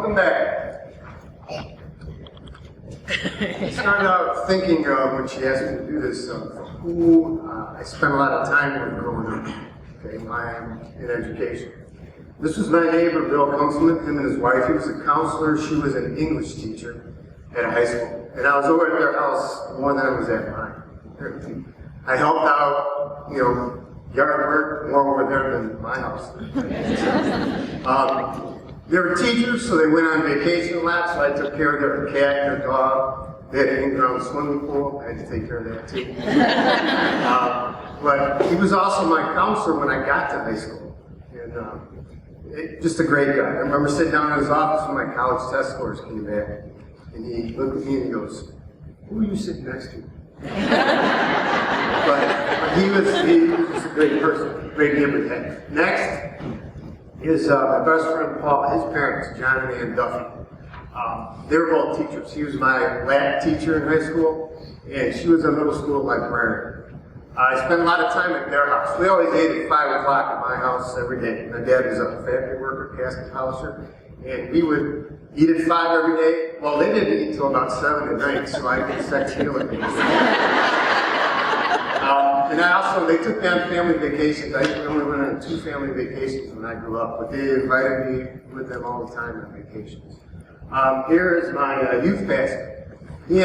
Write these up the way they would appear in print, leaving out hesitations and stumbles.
Welcome back. I started out thinking when she asked me to do this, who I spent a lot of time with growing up. Okay, I'm in education. This was my neighbor, Bill Councilman, him and his wife. He was a counselor. She was an English teacher at a high school. And I was over at their house more than I was at mine. I helped out, yard work more over there than my house. They were teachers, so they went on vacation a lot, so I took care of their cat and their dog. They had an in-ground swimming pool. I had to take care of that too. But he was also my counselor when I got to high school. And just a great guy. I remember sitting down in his office when my college test scores came back. And he looked at me and he goes, "Who are you sitting next to?" But he was just a great person, great neighbor. Next is my best friend Paul. His parents, John and Ann Duffy. They were both teachers. He was my lab teacher in high school, and she was a middle school librarian. I spent a lot of time at their house. We always ate at 5 o'clock at my house every day. My dad was a factory worker, casket polisher, and we would eat at 5 every day. Well, they didn't eat until about 7 at night, so I could sex meal at them. And they took me on family vacations. I only went on 2 family vacations when I grew up, but they invited me with them all the time on vacations. Here is my youth pastor. He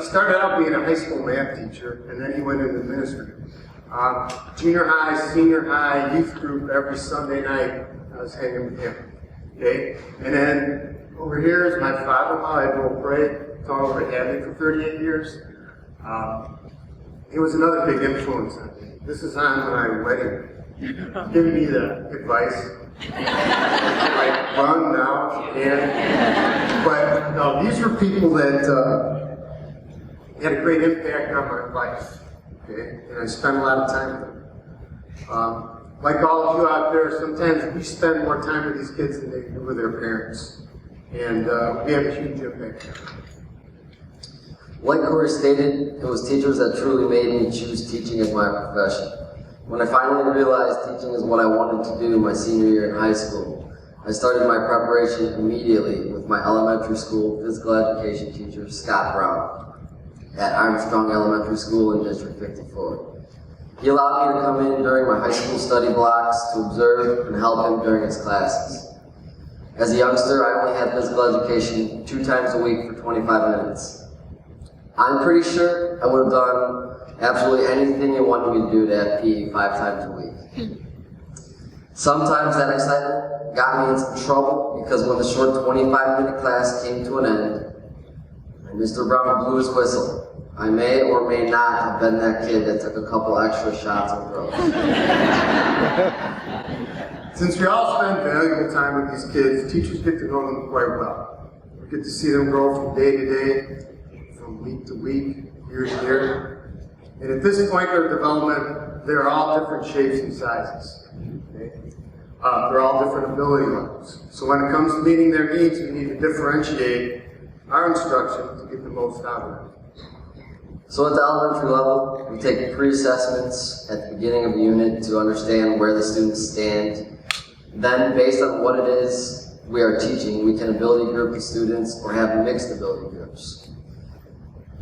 started out being a high school math teacher, and then he went into ministry. Junior high, senior high, youth group, every Sunday night, I was hanging with him. Okay? And then over here is my father-in-law, Edward Bray, taught over at Hadley for 38 years. He was another big influence on me. This is on my wedding, giving me the advice. Like, run now, but no, these were people that had a great impact on my life, okay? And I spent a lot of time with them. Like all of you out there, sometimes we spend more time with these kids than they do with their parents, and we have a huge impact. Like Corey stated, it was teachers that truly made me choose teaching as my profession. When I finally realized teaching is what I wanted to do my senior year in high school, I started my preparation immediately with my elementary school physical education teacher, Scott Brown, at Armstrong Elementary School in District 54. He allowed me to come in during my high school study blocks to observe and help him during his classes. As a youngster, I only had physical education 2 times a week for 25 minutes. I'm pretty sure I would have done absolutely anything you wanted me to do to have PE 5 times a week. Sometimes that excitement got me in some trouble because when the short 25-minute class came to an end, and Mr. Brown blew his whistle, I may or may not have been that kid that took a couple extra shots of throws. Since we all spend valuable time with these kids, teachers get to know them quite well. We get to see them grow from day to day, from week to week, year to year. And at this point in their development, they're all different shapes and sizes. Okay? They're all different ability levels. So when it comes to meeting their needs, we need to differentiate our instruction to get the most out of them. So at the elementary level, we take pre-assessments at the beginning of the unit to understand where the students stand. Then, based on what it is we are teaching, we can ability group the students or have mixed ability groups.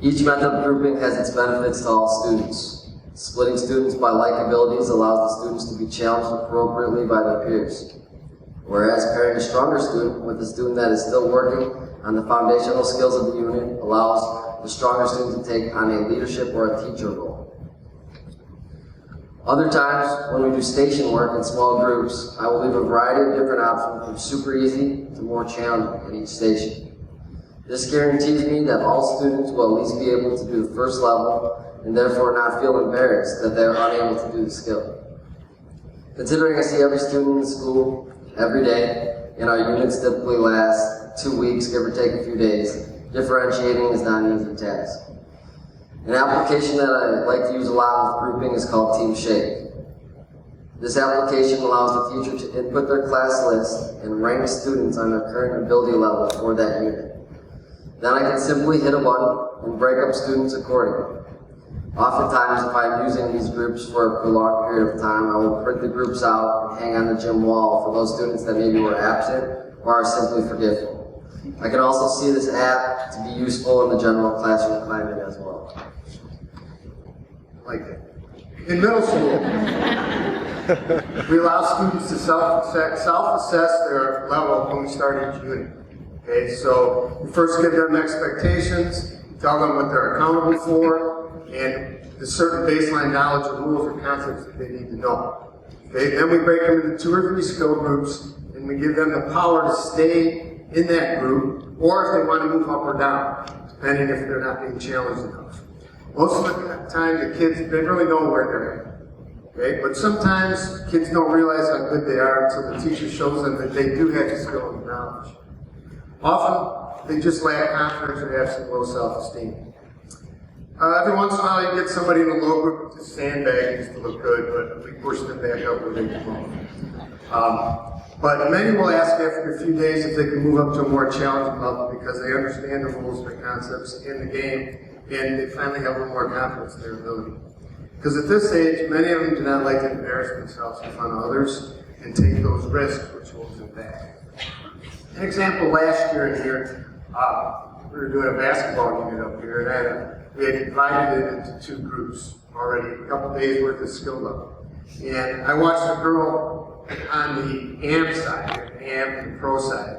Each method of grouping has its benefits to all students. Splitting students by like abilities allows the students to be challenged appropriately by their peers. Whereas pairing a stronger student with a student that is still working on the foundational skills of the unit allows the stronger student to take on a leadership or a teacher role. Other times, when we do station work in small groups, I will leave a variety of different options from super easy to more challenging at each station. This guarantees me that all students will at least be able to do the first level and therefore not feel embarrassed that they are unable to do the skill. Considering I see every student in the school every day, and our units typically last 2 weeks, give or take a few days, differentiating is not an easy task. An application that I like to use a lot with grouping is called Team Shape. This application allows the teacher to input their class list and rank students on their current ability level for that unit. Then I can simply hit a button and break up students accordingly. Oftentimes, if I'm using these groups for a prolonged period of time, I will print the groups out and hang on the gym wall for those students that maybe were absent or are simply forgetful. I can also see this app to be useful in the general classroom climate as well. Like that. In middle school, we allow students to self-assess their level when we start each unit. Okay, so we first give them expectations, tell them what they're accountable for, and the certain baseline knowledge of rules or concepts that they need to know. Okay, then we break them into 2 or 3 skill groups, and we give them the power to stay in that group, or if they want to move up or down, depending if they're not being challenged enough. Most of the time, the kids, they really know where they're at. Okay? But sometimes kids don't realize how good they are until the teacher shows them that they do have the skill and knowledge. Often, they just lack confidence or have some low self-esteem. Every once in a while, you get somebody in a low group with sandbags to look good, but we push them back up where they belong. But many will ask after a few days if they can move up to a more challenging level because they understand the rules and the concepts in the game, and they finally have a little more confidence in their ability. Because at this age, many of them do not like to embarrass themselves in front of others and take those risks, which holds them back. An example, last year in here, we were doing a basketball unit up here, and we had divided it into 2 groups already, a couple days worth of skill level. And I watched a girl on the AM side, the AM and the pro side,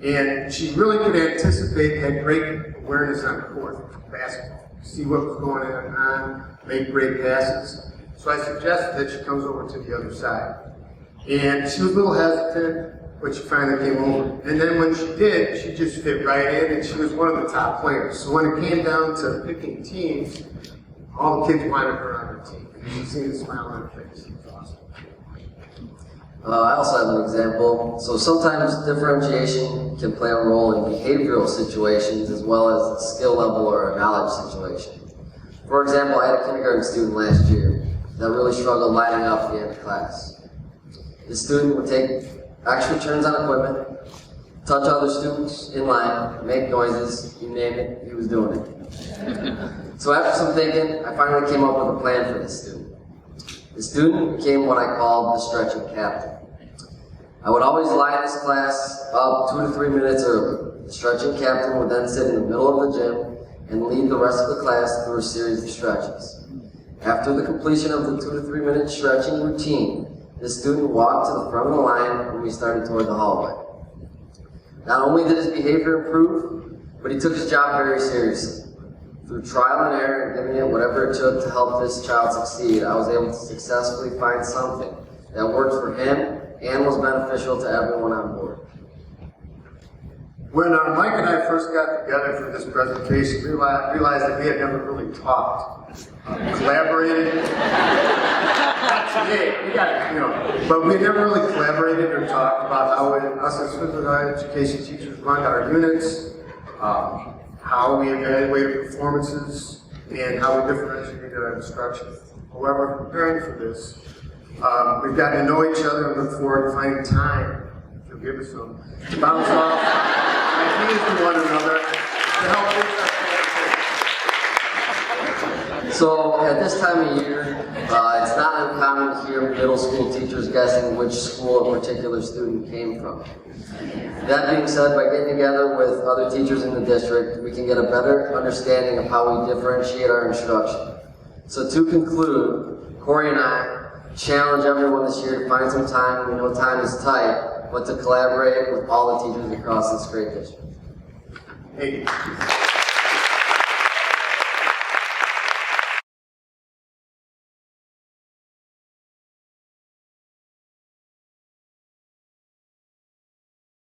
and she really could anticipate, had great awareness on the court for basketball, see what was going on, make great passes. So I suggested that she comes over to the other side. And she was a little hesitant, but she finally came over. And then when she did, she just fit right in, and she was one of the top players. So when it came down to picking teams, all the kids wanted her on their team. And you see the smile on her face. It was awesome. I also have an example. So sometimes differentiation can play a role in behavioral situations as well as a skill level or a knowledge situation. For example, I had a kindergarten student last year that really struggled lining up at the end of class. The student would take extra turns on equipment, touch other students in line, make noises, you name it, he was doing it. So after some thinking, I finally came up with a plan for this student. The student became what I called the stretching captain. I would always line this class up 2 to 3 minutes early. The stretching captain would then sit in the middle of the gym and lead the rest of the class through a series of stretches. After the completion of the 2 to 3 minute stretching routine, the student walked to the front of the line and we started toward the hallway. Not only did his behavior improve, but he took his job very seriously. Through trial and error and giving it whatever it took to help this child succeed, I was able to successfully find something that worked for him and was beneficial to everyone on board. When Mike and I first got together for this presentation, we realized that we had never really talked, collaborated. Not today, we got it, but we had never really collaborated or talked about how us as physical education teachers run our units, how we evaluated performances, and how we differentiated our instruction. However, preparing for this, we've gotten to know each other and look forward to finding time, if you'll give us some, to bounce off ideas to one another to help us. So at this time of year, it's not uncommon to hear middle school teachers guessing which school a particular student came from. That being said, by getting together with other teachers in the district, we can get a better understanding of how we differentiate our instruction. So to conclude, Corey and I challenge everyone this year to find some time, we know time is tight, but to collaborate with all the teachers across this great district. Thank you.